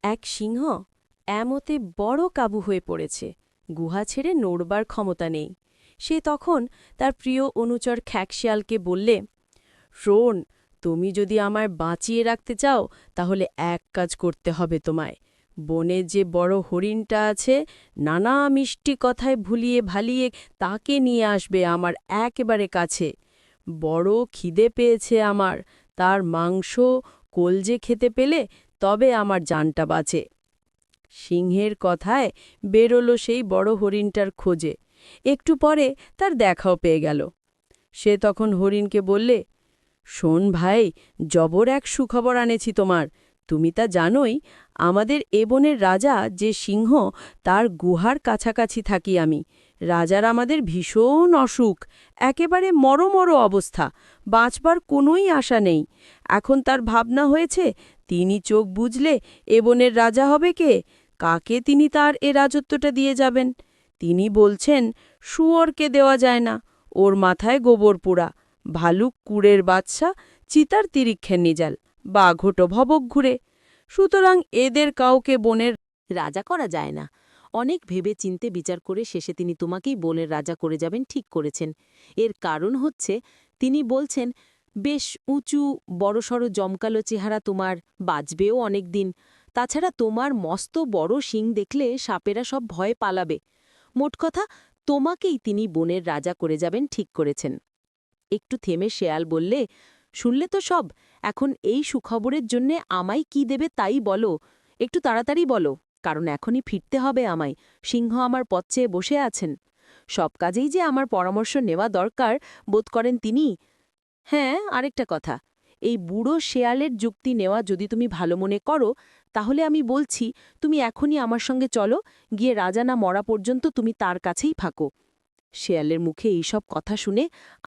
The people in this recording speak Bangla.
এক সিংহ এমতে বড় কাবু হয়ে পড়েছে, গুহা ছেড়ে নড়বার ক্ষমতা নেই। সে তখন তার প্রিয় অনুচর খ্যাকশিয়ালকে বললে, শোন, তুমি যদি আমায় বাঁচিয়ে রাখতে চাও তাহলে এক কাজ করতে হবে তোমায়। বনে যে বড় হরিণটা আছে, নানা মিষ্টি কথায় ভুলিয়ে ভালিয়ে তাকে নিয়ে আসবে আমার একেবারে কাছে। বড় খিদে পেয়েছে আমার, তার মাংস কলজে খেতে পেলে তবে আমার জানটা বাঁচে। সিংহের কথায় বেরোল সেই বড় হরিণটার খোঁজে। একটু পরে তার দেখাও পেয়ে গেল। সে তখন হরিণকে বললে, শোন ভাই, জবর এক সুখবর আনেছি তোমার। তুমি তা জানোই, আমাদের এ বনের রাজা যে সিংহ, তার গুহার কাছাকাছি থাকি আমি। রাজার আমাদের ভীষণ অসুখ, একেবারে মরমর অবস্থা, বাঁচবার কোনোই আশা নেই। এখন তার ভাবনা হয়েছে, তিনি চোখ বুঝলে এ বনের রাজা হবে কে, কাকে তিনি তার এ রাজত্বটা দিয়ে যাবেন। তিনি বলছেন, শুয়োরকে দেওয়া যায় না, ওর মাথায় গোবর পোড়া, ভালুক কুড়ের বাদশা, চিতার তিরিক্ষের নিজাল, বাঘটো ভবক ঘুরে। সুতরাং এদের কাউকে বনের রাজা করা যায় না। অনেক ভেবে চিনতে বিচার করে শেষে তিনি তোমাকেই বনের রাজা করে যাবেন ঠিক করেছেন। এর কারণ হচ্ছে, তিনি বলছেন, বেশ উঁচু বড়সড় জমকালো চেহারা তোমার, বাঁচবেও অনেক দিন। তাছাড়া তোমার মস্ত বড় শিং দেখলে সাপেরা সব ভয়ে পালাবে। মোট কথা, তোমাকেই তিনি বনের রাজা করে যাবেন ঠিক করেছেন। একটু থেমে শেয়াল বললে, শুনলে তো সব, এখন এই সুখবরের জন্যে আমায় কি দেবে তাই বলো, একটু তাড়াতাড়ি বলো, কারণ এখনই ফিরতে হবে আমায়। সিংহ আমার পথ চেয়ে বসে আছেন। সব কাজেই যে আমার পরামর্শ নেওয়া দরকার বোধ করেন তিনি। হ্যাঁ, আরেকটা কথা, এই বুড়ো শেয়ালের যুক্তি নেওয়া যদি তুমি ভালো মনে করো, তাহলে আমি বলছি, তুমি এখনই আমার সঙ্গে চলো, গিয়ে রাজা না মরা পর্যন্ত তুমি তার কাছেই থাকো। শেয়ালের মুখে এইসব কথা শুনে